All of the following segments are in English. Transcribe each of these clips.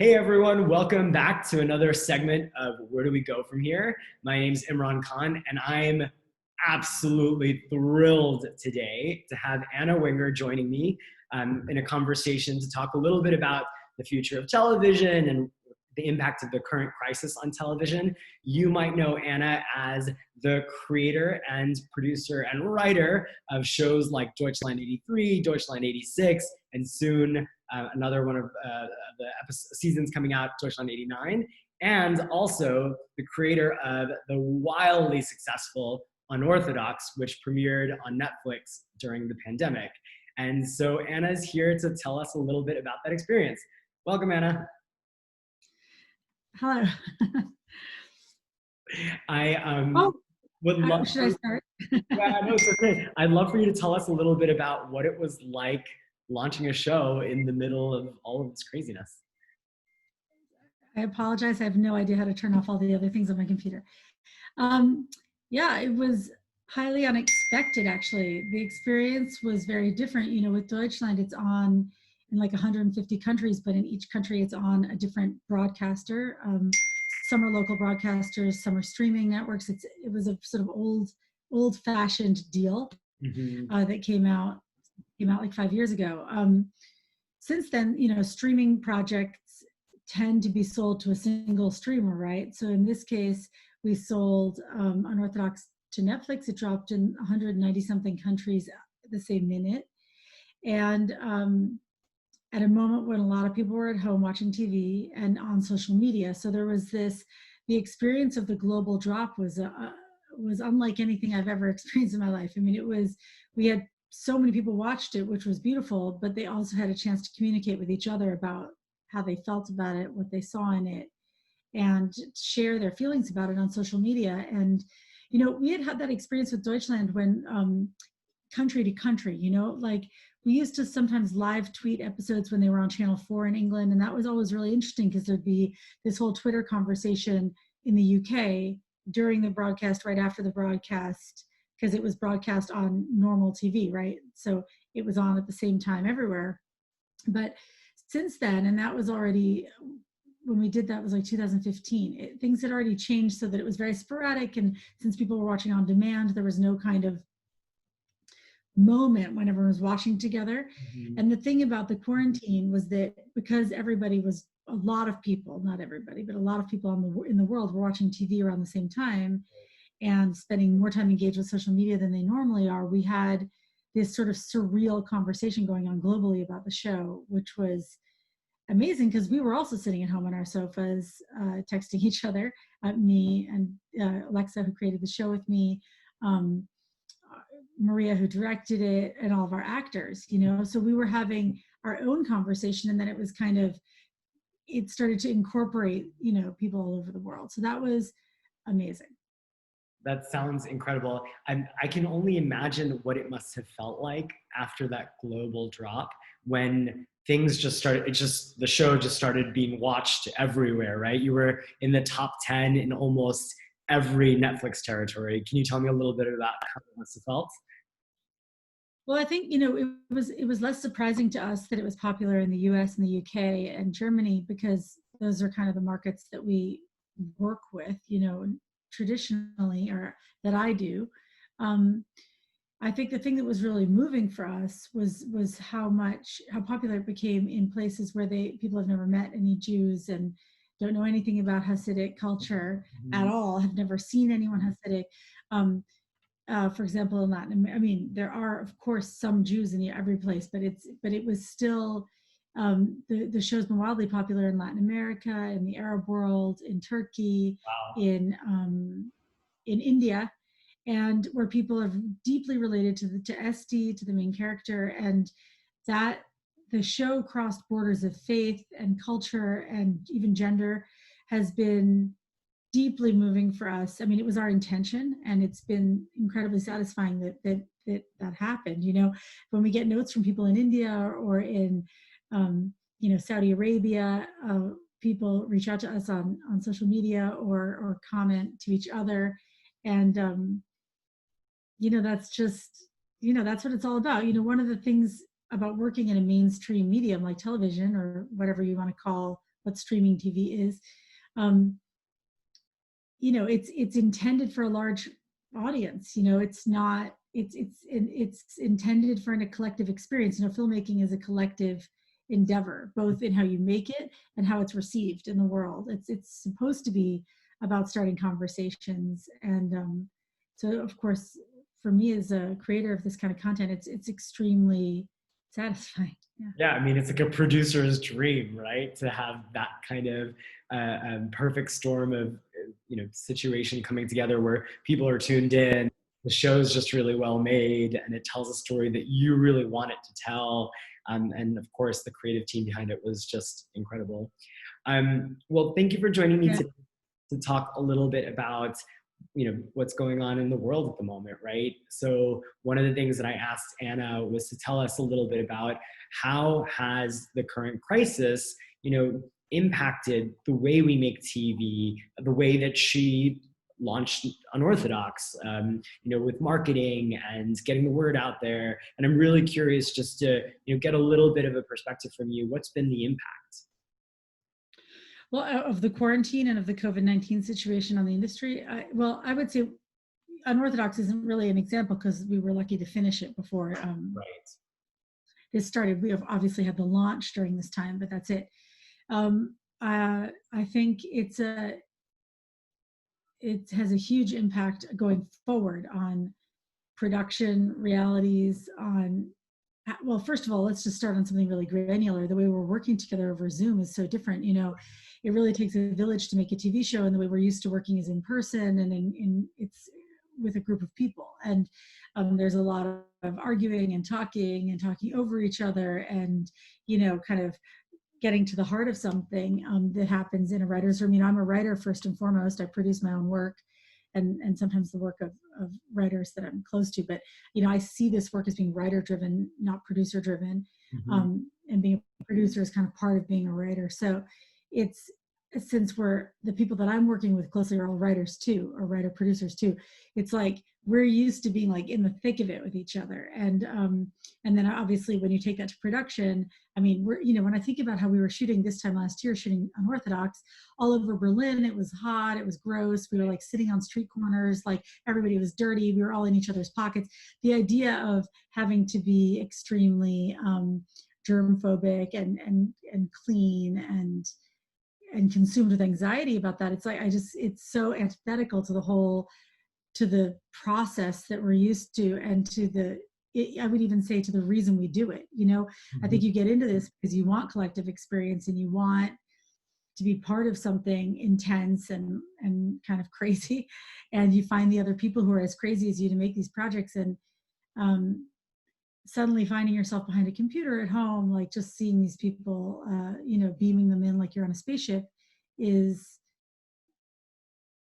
Hey everyone, welcome back to another segment of Where Do We Go From Here? My name's Imran Khan, and I'm absolutely thrilled today to have Anna Winger joining me in a conversation to talk a little bit about the future of television and the impact of the current crisis on television. You might know Anna as the creator and producer and writer of shows like Deutschland 83, Deutschland 86, and soon another one of the seasons coming out, Deutschland 89, and also the creator of the wildly successful UNORTHODOX, which premiered on Netflix during the pandemic. And so Anna's here to tell us a little bit about that experience. Welcome, Anna. Hello. Would love. Should I start? Yeah, no, so great. I'd love for you to tell us a little bit about what it was like launching a show in the middle of all of this craziness. I apologize. I have no idea how to turn off all the other things on my computer. Yeah, it was highly unexpected, actually. The experience was very different. You know, with Deutschland, it's on in like 150 countries, but in each country, it's on a different broadcaster. Some are local broadcasters, some are streaming networks. It was a sort of old-fashioned deal that came out like 5 years ago. Since then, you know, streaming projects tend to be sold to a single streamer, right? So in this case, we sold UNORTHODOX to Netflix. It dropped in 190 something countries the same minute. And at a moment when a lot of people were at home watching TV and on social media. So there was the experience of the global drop was unlike anything I've ever experienced in my life. I mean, we had so many people watched it, which was beautiful, but they also had a chance to communicate with each other about how they felt about it, what they saw in it, and share their feelings about it on social media. And, you know, we had that experience with Deutschland when country to country, you know, like we used to sometimes live tweet episodes when they were on Channel 4 in England. And that was always really interesting because there'd be this whole Twitter conversation in the UK during the broadcast, right after the broadcast, because it was broadcast on normal TV, right? So it was on at the same time everywhere. But since then, and that was already, when we did that was like 2015, things had already changed so that it was very sporadic. And since people were watching on demand, there was no kind of moment when everyone was watching together. And the thing about the quarantine was that because everybody was, a lot of people, not everybody, but a lot of people in the world were watching TV around the same time and spending more time engaged with social media than they normally are, we had this sort of surreal conversation going on globally about the show, which was amazing because we were also sitting at home on our sofas, texting each other, me and Alexa, who created the show with me, Maria, who directed it, and all of our actors, you know, so we were having our own conversation, and then it was kind of, it started to incorporate, you know, people all over the world. So that was amazing. That sounds incredible. I can only imagine what it must have felt like after that global drop when things just started, the show just started being watched everywhere, right? You were in the top 10 in almost every Netflix territory. Can you tell me a little bit about how it must have felt? Well, I think, you know, it was less surprising to us that it was popular in the US and the UK and Germany, because those are kind of the markets that we work with, you know, traditionally, or that I do. I think the thing that was really moving for us was how popular it became in places where people have never met any Jews and don't know anything about Hasidic culture at all, have never seen anyone Hasidic. For example, in Latin America, I mean, there are of course some Jews in every place, but it was still, the show's been wildly popular in Latin America, in the Arab world, in Turkey, wow, in India, and where people are deeply related to Esty, to the main character, and that the show crossed borders of faith and culture and even gender has been deeply moving for us. I mean, it was our intention, and it's been incredibly satisfying that happened. You know, when we get notes from people in India or in, you know, Saudi Arabia, people reach out to us on social media or comment to each other, and you know, that's just, you know, that's what it's all about. You know, one of the things about working in a mainstream medium like television or whatever you want to call what streaming TV is. Um, it's intended for a large audience. It's not. It's intended for a collective experience. Filmmaking is a collective endeavor, both in how you make it and how it's received in the world. It's supposed to be about starting conversations, and so of course, for me as a creator of this kind of content, it's extremely satisfying. Yeah, I mean, it's like a producer's dream, right? To have that kind of perfect storm of situation coming together where people are tuned in. The show's just really well made, and it tells a story that you really want it to tell. And of course, the creative team behind it was just incredible. Well, thank you for joining me today to talk a little bit about what's going on in the world at the moment, right? So one of the things that I asked Anna was to tell us a little bit about how has the current crisis impacted the way we make TV, the way that she launched Unorthodox, with marketing and getting the word out there. And I'm really curious just to get a little bit of a perspective from you. What's been the impact? Well, of the quarantine and of the COVID-19 situation on the industry, I would say Unorthodox isn't really an example because we were lucky to finish it before Right. It started. We have obviously had the launch during this time, but that's it. I think it has a huge impact going forward on production realities, well, first of all, let's just start on something really granular. The way we're working together over Zoom is so different. It really takes a village to make a TV show, and the way we're used to working is in person, and it's with a group of people. And there's a lot of arguing and talking over each other, and kind of getting to the heart of something that happens in a writer's room. I'm a writer first and foremost. I produce my own work, and sometimes the work of writers that I'm close to. But I see this work as being writer driven, not producer driven. Mm-hmm. And being a producer is kind of part of being a writer. So since the people that I'm working with closely are all writers too, or writer producers too, it's like we're used to being like in the thick of it with each other. And then obviously when you take that to production, I mean, when I think about how we were shooting this time last year, shooting Unorthodox all over Berlin, it was hot, it was gross. We were like sitting on street corners, like everybody was dirty. We were all in each other's pockets. The idea of having to be extremely germ phobic and clean and consumed with anxiety about that. It's like, it's so antithetical to the process that we're used to, and I would even say to the reason we do it. Mm-hmm. I think you get into this because you want collective experience and you want to be part of something intense and kind of crazy. And you find the other people who are as crazy as you to make these projects, and suddenly finding yourself behind a computer at home, like just seeing these people, beaming them in like you're on a spaceship, is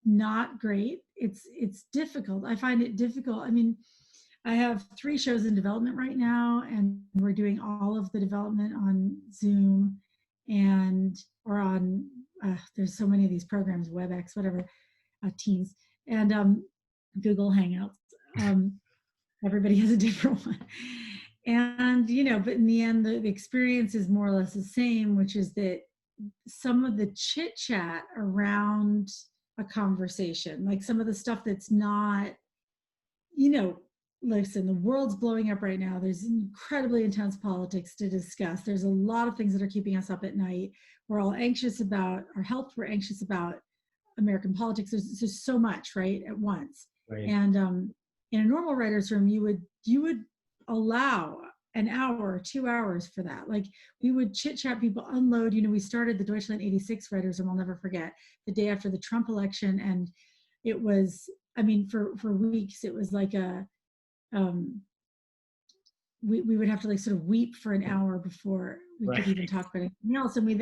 not great. It's difficult. I find it difficult. I mean, I have 3 shows in development right now, and we're doing all of the development on Zoom or on, there's so many of these programs, WebEx, whatever, Teams, and Google Hangouts. Everybody has a different one. And, but in the end, the experience is more or less the same, which is that some of the chit chat around a conversation, like some of the stuff that's not, listen, the world's blowing up right now. There's incredibly intense politics to discuss. There's a lot of things that are keeping us up at night. We're all anxious about our health. We're anxious about American politics. There's just so much, right, at once. Right. And in a normal writer's room, you would allow an hour, 2 hours for that. Like we would chit chat, people unload. We started the Deutschland 86 writers room, I'll never forget, the day after the Trump election. And it was, I mean, for weeks, it was like we would have to like sort of weep for an hour before we Right. could even talk about anything else. And we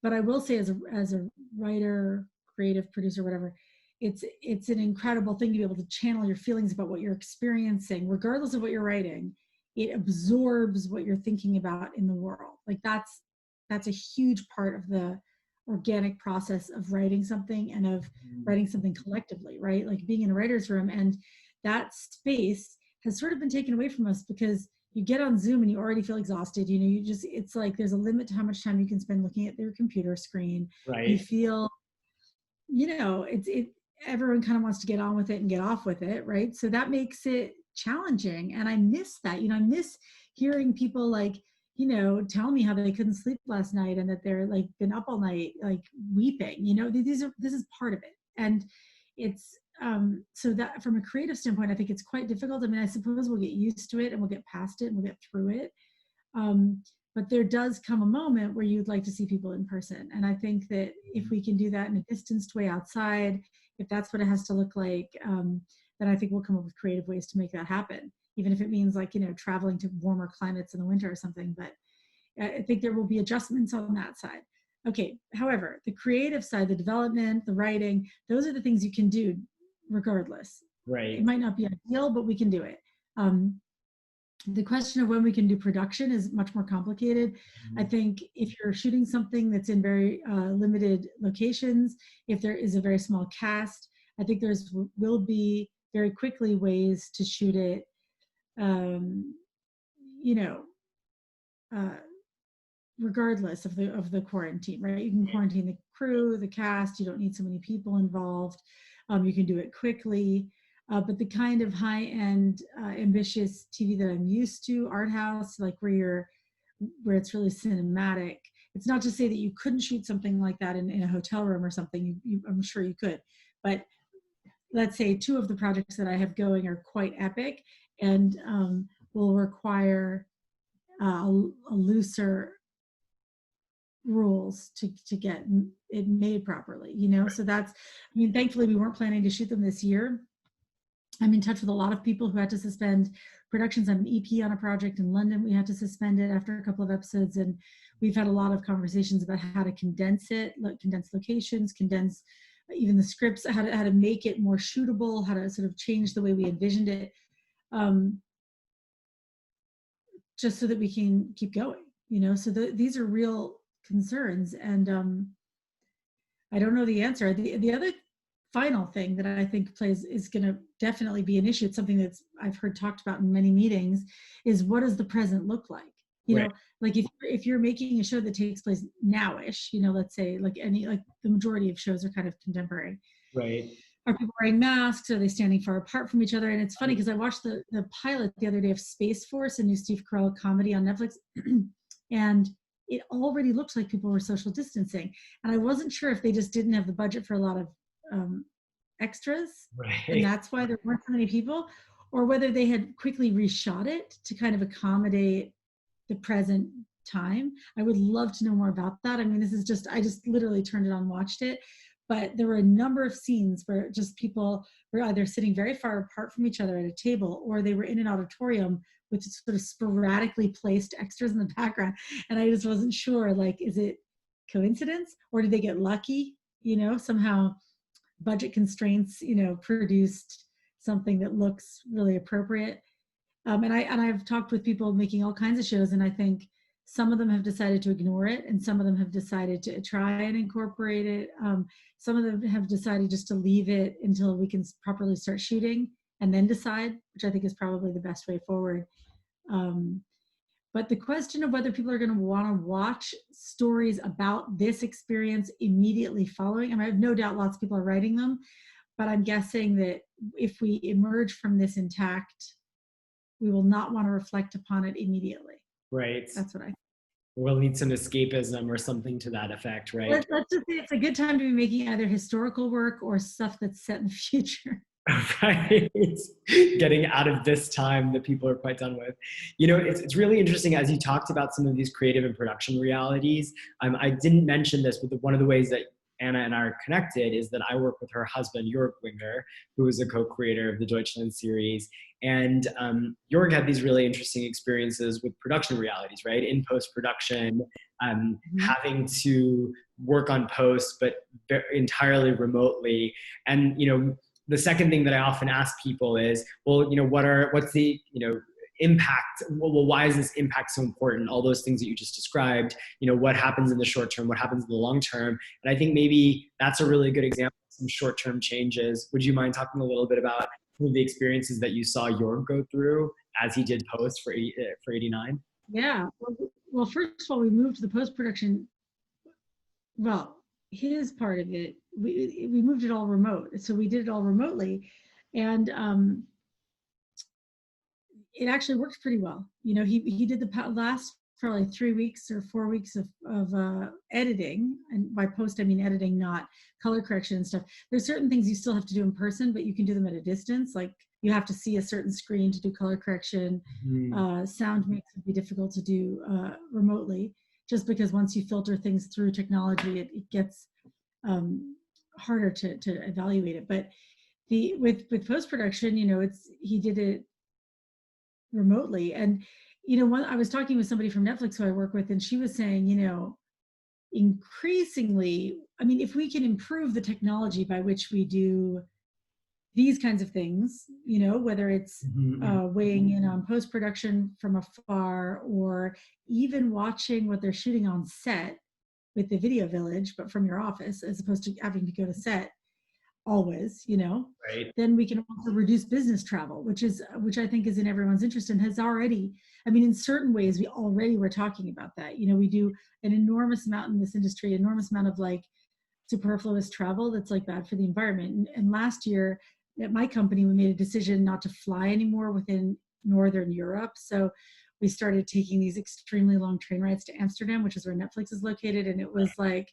but I will say as a writer, creative producer, whatever, it's an incredible thing to be able to channel your feelings about what you're experiencing, regardless of what you're writing. It absorbs what you're thinking about in the world. Like that's a huge part of the organic process of writing something and of writing something collectively, right? Like being in a writer's room, and that space has sort of been taken away from us because you get on Zoom and you already feel exhausted. You know, it's like there's a limit to how much time you can spend looking at their computer screen. You Right. feel, you know, everyone kind of wants to get on with it and get off with it, right? So that makes it challenging. And I miss that. You know, I miss hearing people like, you know, tell me how they couldn't sleep last night and that they're like been up all night, like weeping. You know, this is part of it. And it's so that from a creative standpoint, I think it's quite difficult. I mean, I suppose we'll get used to it and we'll get past it and we'll get through it. But there does come a moment where you'd like to see people in person. And I think that if we can do that in a distanced way outside, if that's what it has to look like, then I think we'll come up with creative ways to make that happen, even if it means like, you know, traveling to warmer climates in the winter or something. But I think there will be adjustments on that side. Okay, however, the creative side, the development, the writing, those are the things you can do regardless. Right. It might not be ideal, but we can do it. The question of when we can do production is much more complicated. I think if you're shooting something that's in very limited locations, if there is a very small cast, I think will be very quickly ways to shoot it, you know, regardless of the quarantine, right? You can quarantine the crew, the cast. You don't need so many people involved. You can do it quickly. But the kind of high-end, ambitious TV that I'm used to, art house, like where it's really cinematic. It's not to say that you couldn't shoot something like that in a hotel room or something. I'm sure you could. But let's say 2 of the projects that I have going are quite epic and will require a looser rules to get it made properly, you know? So that's, I mean, thankfully we weren't planning to shoot them this year. I'm in touch with a lot of people who had to suspend productions. I'm an EP on a project in London. We had to suspend it after a couple of episodes, and we've had a lot of conversations about how to condense locations, condense even the scripts, how to make it more shootable, how to sort of change the way we envisioned it, just so that we can keep going, you know? So these are real concerns, and I don't know the answer. The other final thing that I think is going to definitely be an issue, it's something that's I've heard talked about in many meetings, is what does the present look like? You know, like if you're making a show that takes place nowish, you know, let's say like the majority of shows are kind of contemporary. Right. Are people wearing masks? Are they standing far apart from each other? And it's funny because I watched the pilot the other day of Space Force, a new Steve Carell comedy on Netflix, and it already looked like people were social distancing. And I wasn't sure if they just didn't have the budget for a lot of extras, and that's why there weren't so many people, or whether they had quickly reshot it to kind of accommodate the present time. I would love to know more about that. I mean, I just literally turned it on, watched it, but there were a number of scenes where just people were either sitting very far apart from each other at a table, or they were in an auditorium with sort of sporadically placed extras in the background. And I just wasn't sure, like, is it coincidence or did they get lucky? You know, somehow budget constraints, you know, produced something that looks really appropriate. And I've talked with people making all kinds of shows, and I think some of them have decided to ignore it, and some of them have decided to try and incorporate it. Some of them have decided just to leave it until we can properly start shooting and then decide, which I think is probably the best way forward. But the question of whether people are going to want to watch stories about this experience immediately following, I mean, I have no doubt lots of people are writing them, but I'm guessing that if we emerge from this intact, we will not want to reflect upon it immediately. Right. That's what I think. We'll need some escapism or something to that effect, right? Let's just say it's a good time to be making either historical work or stuff that's set in the future. Right. Getting out of this time that people are quite done with. You know, it's really interesting as you talked about some of these creative and production realities. I didn't mention this, but one of the ways that Anna and I are connected is that I work with her husband, Jörg Winger, who is a co-creator of the Deutschland series. And Jörg had these really interesting experiences with production realities, right? In post-production, having to work on post, but entirely remotely. And, you know, the second thing that I often ask people is, well, you know, what's the, you know, impact? Well, why is this impact so important? All those things that you just described, you know, what happens in the short term, what happens in the long term? And I think maybe that's a really good example of some short-term changes. Would you mind talking a little bit about some of the experiences that you saw Jörg go through as he did post for 89? Yeah. Well, first of all, we moved to the post-production. Well, his part of it, we moved it all remote. So we did it all remotely. And it actually worked pretty well. You know, he did the last probably 3 weeks or 4 weeks of editing, and by post I mean editing, not color correction and stuff. There's certain things you still have to do in person, but you can do them at a distance. Like you have to see a certain screen to do color correction. Sound mix would be difficult to do remotely, just because once you filter things through technology, it gets harder to evaluate it. But with post production, you know, he did it remotely. And you know, I was talking with somebody from Netflix who I work with, and she was saying, you know, increasingly, I mean, if we can improve the technology by which we do these kinds of things, you know, whether it's weighing in on post-production from afar, or even watching what they're shooting on set with the video village, but from your office, as opposed to having to go to set always, you know, right. Then we can also reduce business travel, which I think is in everyone's interest, and has already, I mean, in certain ways, we already were talking about that. You know, we do an enormous amount in this industry, enormous amount of like superfluous travel that's like bad for the environment. And last year at my company, we made a decision not to fly anymore within Northern Europe. So we started taking these extremely long train rides to Amsterdam, which is where Netflix is located. And it was like,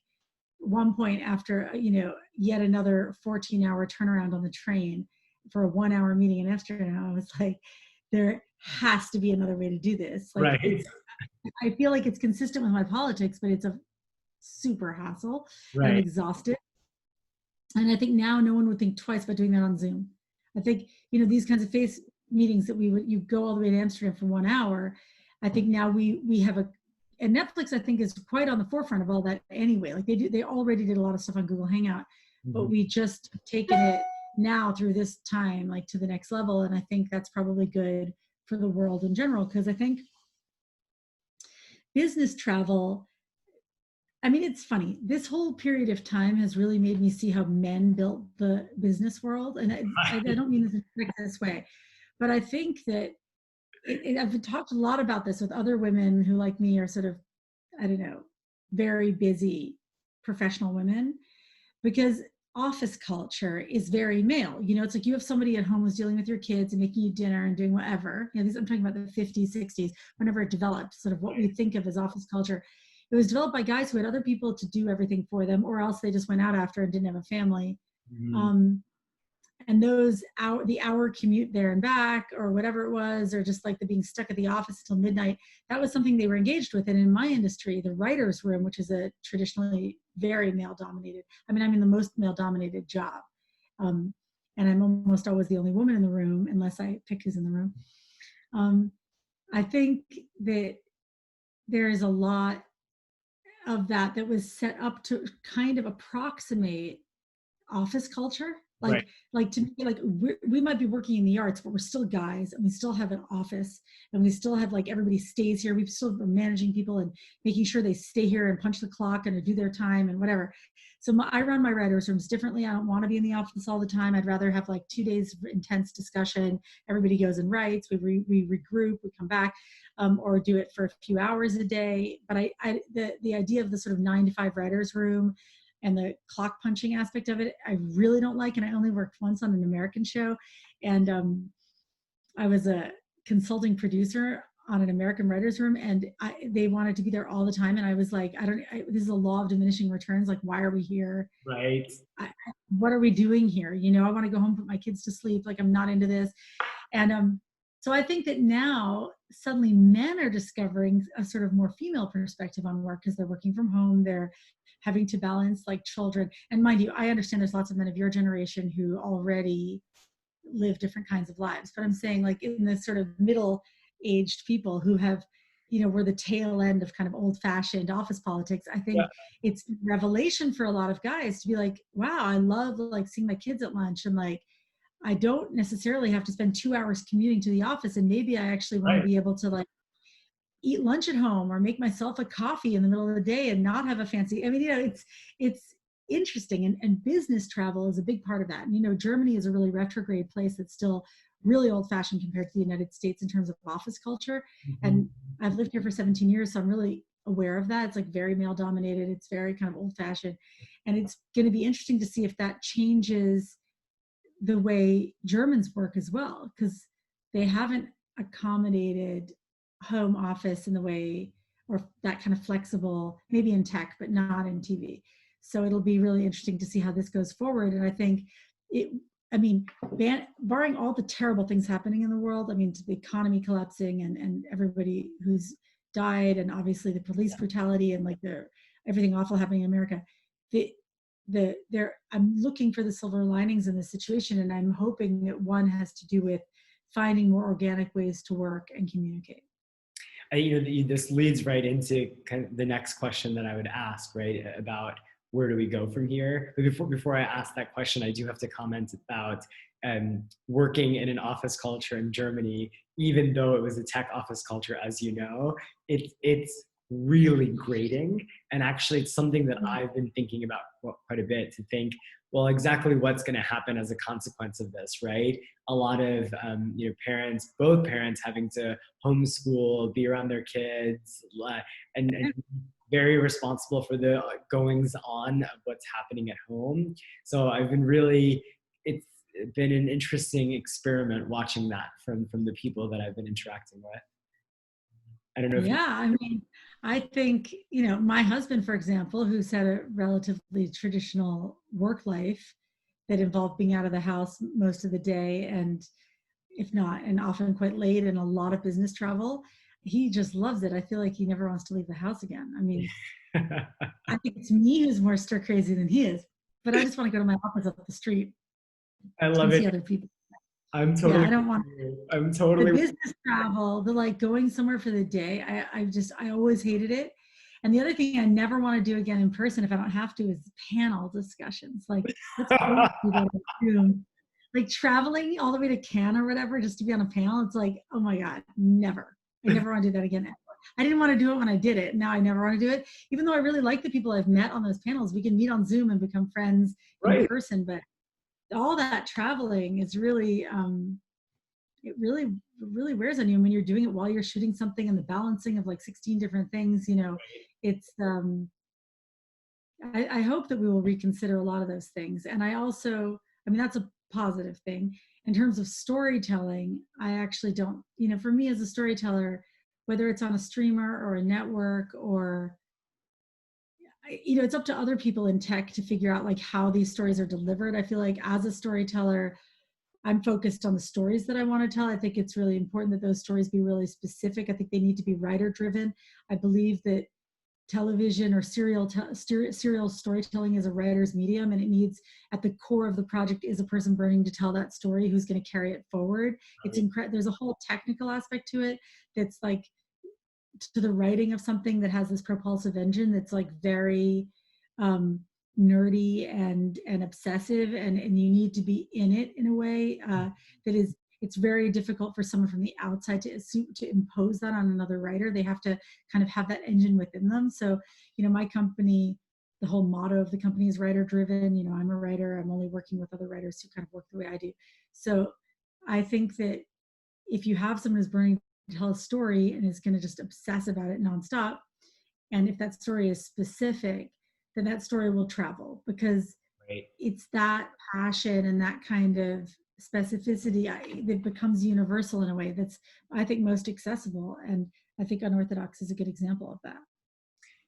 one point after, you know, yet another 14-hour turnaround on the train for a 1-hour meeting in Amsterdam, I was like, there has to be another way to do this. Like, right. I feel like it's consistent with my politics, but it's a super hassle, Right. and I'm exhausted. And I think now no one would think twice about doing that on Zoom. I think, you know, these kinds of face meetings that you go all the way to Amsterdam for 1 hour. I think now we have and Netflix, I think, is quite on the forefront of all that anyway. Like they already did a lot of stuff on Google Hangout, but we just taken it now through this time, like to the next level. And I think that's probably good for the world in general, because I think business travel, I mean, it's funny. This whole period of time has really made me see how men built the business world. And I don't mean this in this way, but I think that I've talked a lot about this with other women who, like me, are sort of, I don't know, very busy professional women, because office culture is very male. You know, it's like you have somebody at home who's dealing with your kids and making you dinner and doing whatever. You know, I'm talking about the 50s, 60s, whenever it developed, sort of what we think of as office culture. It was developed by guys who had other people to do everything for them, or else they just went out after and didn't have a family. And the hour commute there and back, or whatever it was, or just like the being stuck at the office until midnight, that was something they were engaged with. And in my industry, the writer's room, which is a traditionally very male dominated, I mean, I'm in the most male dominated job. And I'm almost always the only woman in the room, unless I pick who's in the room. I think that there is a lot of that was set up to kind of approximate office culture. Like to me, like we might be working in the arts, but we're still guys, and we still have an office, and we still have, like, everybody stays here. We still are managing people and making sure they stay here and punch the clock and do their time and whatever. So I run my writers' rooms differently. I don't want to be in the office all the time. I'd rather have like 2 days of intense discussion. Everybody goes and writes. We regroup. We come back, or do it for a few hours a day. But the idea of the sort of 9 to 5 writers' room and the clock punching aspect of it, I really don't like. And I only worked once on an American show, and I was a consulting producer on an American writers' room, and they wanted to be there all the time. And I was like, this is a law of diminishing returns. Like, why are we here? Right. What are we doing here? You know, I want to go home, put my kids to sleep. Like, I'm not into this. And so I think that now suddenly men are discovering a sort of more female perspective on work, because they're working from home. They're having to balance like children. And mind you, I understand there's lots of men of your generation who already live different kinds of lives. But I'm saying, like, in the sort of middle-aged people who have, you know, we're the tail end of kind of old-fashioned office politics. I think it's revelation for a lot of guys to be like, wow, I love like seeing my kids at lunch, and like, I don't necessarily have to spend 2 hours commuting to the office, and maybe I actually want to be able to like eat lunch at home, or make myself a coffee in the middle of the day and not have a fancy, I mean, you know, it's interesting. And business travel is a big part of that. And, you know, Germany is a really retrograde place that's still really old fashioned compared to the United States in terms of office culture. Mm-hmm. And I've lived here for 17 years, so I'm really aware of that. It's like very male dominated. It's very kind of old fashioned. And it's going to be interesting to see if that changes the way Germans work as well, because they haven't accommodated home office in the way, or that kind of flexible, maybe in tech, but not in TV. So it'll be really interesting to see how this goes forward. And I think it, I mean, barring all the terrible things happening in the world, I mean, the economy collapsing and everybody who's died, and obviously the police brutality and like everything awful happening in America, I'm looking for the silver linings in this situation, and I'm hoping that one has to do with finding more organic ways to work and communicate. This leads right into kind of the next question that I would ask, right, about where do we go from here? But before I ask that question, I do have to comment about working in an office culture in Germany. Even though it was a tech office culture, as you know, it's really grating. And actually, it's something that I've been thinking about quite a bit, to think, well, exactly what's going to happen as a consequence of this, right? A lot of parents, both parents, having to homeschool, be around their kids, and very responsible for the goings on of what's happening at home. So I've been it's been an interesting experiment watching that from the people that I've been interacting with. I don't know if I mean, I think, my husband, for example, who's had a relatively traditional work life that involved being out of the house most of the day, and if not, and often quite late, and a lot of business travel, he just loves it. I feel like he never wants to leave the house again. I mean, I think it's me who's more stir crazy than he is, but I just want to go to my office up the street. I love and it. See other people. I'm totally. Yeah, I don't want. I'm totally. The business travel, the like going somewhere for the day. I always hated it. And the other thing I never want to do again in person, if I don't have to, is panel discussions. Like, let's totally do that on Zoom. Like traveling all the way to Cannes or whatever just to be on a panel. It's like, oh my God, never. I never want to do that again. I didn't want to do it when I did it. Now I never want to do it. Even though I really like the people I've met on those panels, we can meet on Zoom and become friends in person. But all that traveling is really, it really wears on you. And when you're doing it while you're shooting something, and the balancing of like 16 different things, it's, I hope that we will reconsider a lot of those things. And that's a positive thing. In terms of storytelling, I actually don't, for me as a storyteller, whether it's on a streamer or a network or, it's up to other people in tech to figure out like how these stories are delivered. I feel like as a storyteller, I'm focused on the stories that I want to tell. I think it's really important that those stories be really specific. I think they need to be writer driven. I believe that television or serial storytelling is a writer's medium, and it needs, at the core of the project is a person burning to tell that story who's going to carry it forward. It's there's a whole technical aspect to it that's like, to the writing of something that has this propulsive engine that's like very nerdy and obsessive, and you need to be in it in a way that is, it's very difficult for someone from the outside to impose that on another writer. They have to kind of have that engine within them. So, my company, the whole motto of the company is writer driven. I'm a writer. I'm only working with other writers who kind of work the way I do. So I think that if you have someone who's burning to tell a story and is going to just obsess about it nonstop, and if that story is specific, then that story will travel, because it's that passion and that kind of specificity that becomes universal in a way that's, I think, most accessible. And I think Unorthodox is a good example of that.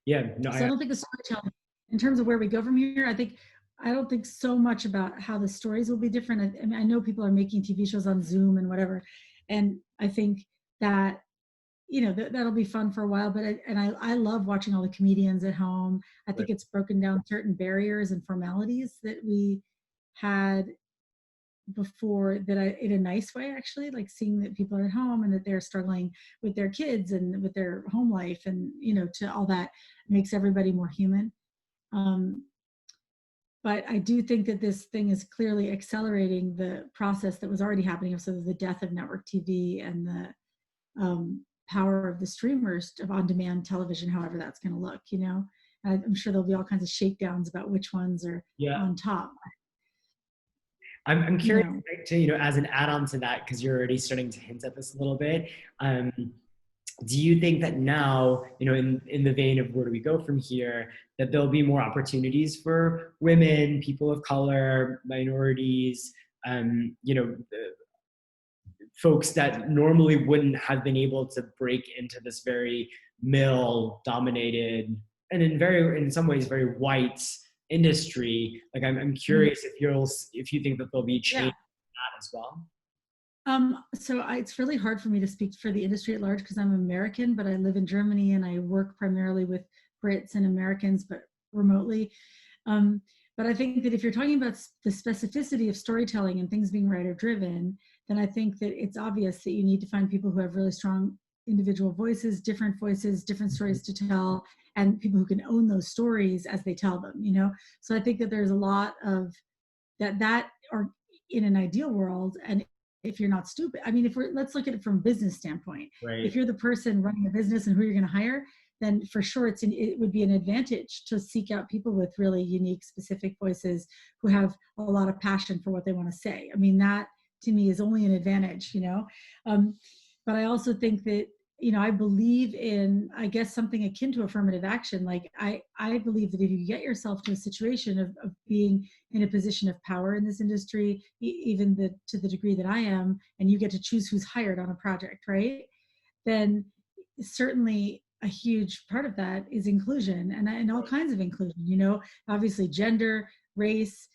Yeah, no. So I don't think the storytelling, in terms of where we go from here, I don't think so much about how the stories will be different. I mean, I know people are making TV shows on Zoom and whatever, and I think that that'll be fun for a while. But I love watching all the comedians at home. I think it's broken down certain barriers and formalities that we had before, that in a nice way, actually, like seeing that people are at home and that they're struggling with their kids and with their home life, and to all that makes everybody more human. But I do think that this thing is clearly accelerating the process that was already happening. So the death of network TV and the power of the streamers of on-demand television, however that's going to look, I'm sure there'll be all kinds of shakedowns about which ones are on top. I'm you curious know. to, as an add-on to that, because you're already starting to hint at this a little bit. Um, do you think that now, in the vein of where do we go from here, that there'll be more opportunities for women, people of color, minorities, folks that normally wouldn't have been able to break into this very male dominated and in some ways very white industry? Like I'm Mhm. curious if you think that there'll be change Yeah. in that as well. It's really hard for me to speak for the industry at large because I'm American, but I live in Germany and I work primarily with Brits and Americans, but remotely. Um, but I think that if you're talking about the specificity of storytelling and things being writer driven, then I think that it's obvious that you need to find people who have really strong individual voices, different stories to tell, and people who can own those stories as they tell them, you know? So I think that there's a lot of that or in an ideal world, and if you're not stupid, I mean, if we're let's look at it from a business standpoint. If Right. you're the person running a business and who you're going to hire, then for sure it would be an advantage to seek out people with really unique specific voices who have a lot of passion for what they want to say. I mean, that to me is only an advantage, you know. But I also think that, you know, I believe in, I guess, something akin to affirmative action. Like I believe that if you get yourself to a situation of being in a position of power in this industry, even to the degree that I am, and you get to choose who's hired on a project, right? Then certainly a huge part of that is inclusion, and all kinds of inclusion, you know, obviously gender, race,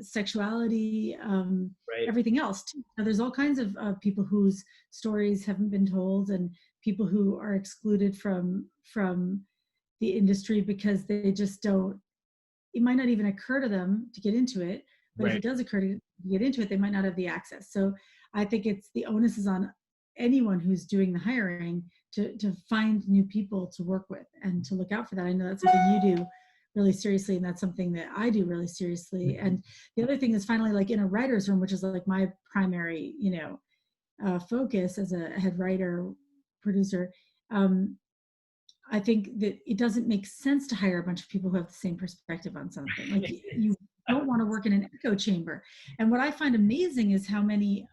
sexuality, Right. everything else too. Now, there's all kinds of people whose stories haven't been told, and people who are excluded from the industry because they just don't, it might not even occur to them to get into it, but if Right. it does occur to get into it, they might not have the access. So I think it's the onus is on anyone who's doing the hiring to find new people to work with and to look out for that. I know that's something you do really seriously, and that's something that I do really seriously. And the other thing is finally, like in a writer's room, which is like my primary, you know, focus as a head writer, producer. um, I think that it doesn't make sense to hire a bunch of people who have the same perspective on something. Like you don't want to work in an echo chamber. And what I find amazing is how many,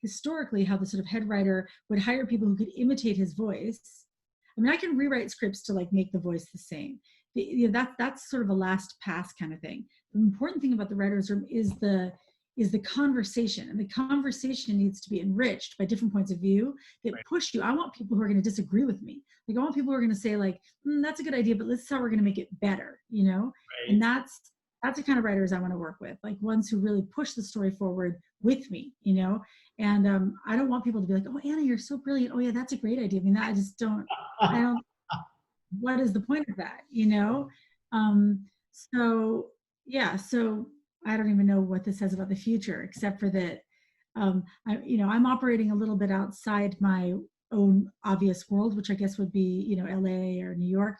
historically, how the sort of head writer would hire people who could imitate his voice. I mean, I can rewrite scripts to like make the voice the same. You know, that's sort of a last pass kind of thing. The important thing about the writer's room is the conversation, and the conversation needs to be enriched by different points of view that Right. push you. I want people who are going to disagree with me. Like I want people who are going to say like, that's a good idea, but this is how we're going to make it better, you know? And Right. that's the kind of writers I want to work with, like ones who really push the story forward with me, you know? And I don't want people to be like, oh, Anna, you're so brilliant. Oh yeah, that's a great idea. I mean, I just don't, I don't, what is the point of that, you know? So yeah, so I don't even know what this says about the future, except for that, I'm operating a little bit outside my own obvious world, which I guess would be, you know, LA or New York.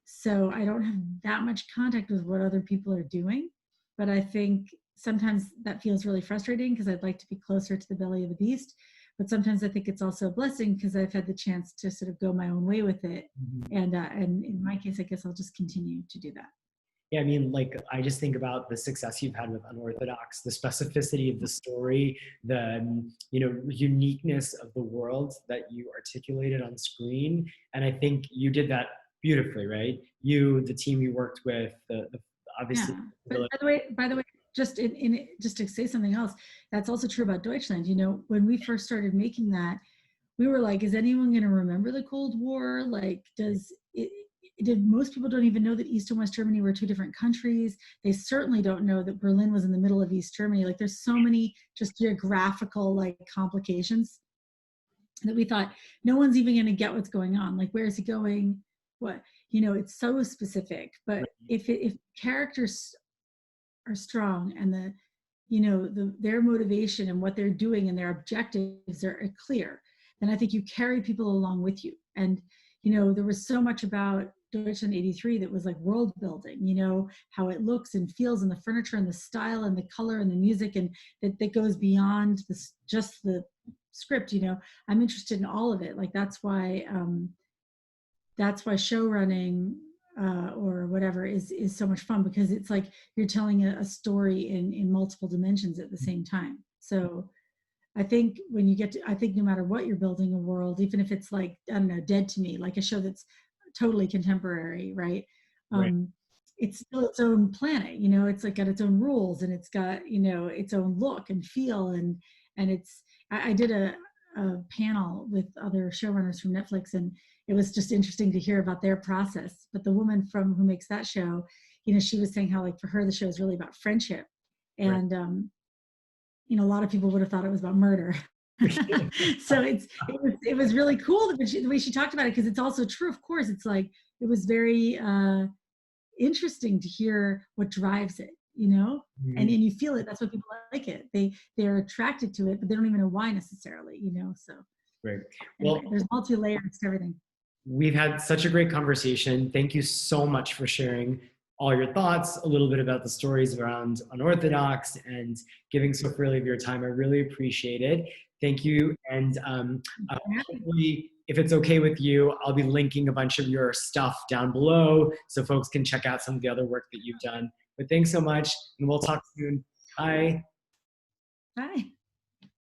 So I don't have that much contact with what other people are doing. But I think sometimes that feels really frustrating because I'd like to be closer to the belly of the beast. But sometimes I think it's also a blessing because I've had the chance to sort of go my own way with it. Mhm. And in my case, I guess I'll just continue to do that. Yeah, I mean, like, I just think about the success you've had with Unorthodox, the specificity of the story, the, uniqueness of the world that you articulated on screen. And I think you did that beautifully, right? You, the team you worked with, the obviously. Yeah. But by the way, just to say something else, that's also true about Deutschland. You know, when we first started making that, we were like, is anyone going to remember the Cold War? Like, did most people don't even know that East and West Germany were two different countries? They certainly don't know that Berlin was in the middle of East Germany. Like, there's so many just geographical like complications that we thought no one's even going to get what's going on. Like, where is he going? What, you know, it's so specific. But if characters are strong and their motivation and what they're doing and their objectives are clear, then I think you carry people along with you. And there was so much about Deutschland 83 that was like world building, how it looks and feels, and the furniture and the style and the color and the music, and that goes beyond just the script. I'm interested in all of it. Like that's why show running or whatever is so much fun, because it's like you're telling a story in multiple dimensions at the same time. So I think when you get to, I think no matter what you're building a world, even if it's like, I don't know, Dead to Me, like a show that's totally contemporary, right? Right. It's still its own planet, you know, it's like got its own rules, and it's got, you know, its own look and feel. And it's, I did a panel with other showrunners from Netflix, and it was just interesting to hear about their process. But the woman from who makes that show, you know, she was saying how like for her, the show is really about friendship. Right. And you know, a lot of people would have thought it was about murder. So it was really cool the way she talked about it, because it's also true. Of course, it's like it was very interesting to hear what drives it, you know, and you feel it. That's why people like it. They're attracted to it, but they don't even know why necessarily, you know. So Right. anyway, Well, there's multi layers to everything. we've had such a great conversation. Thank you so much for sharing all your thoughts, a little bit about the stories around Unorthodox, and giving so freely of your time. I really appreciate it. Thank you. And hopefully, if it's okay with you, I'll be linking a bunch of your stuff down below so folks can check out some of the other work that you've done. But thanks so much, and we'll talk soon. Bye. Bye.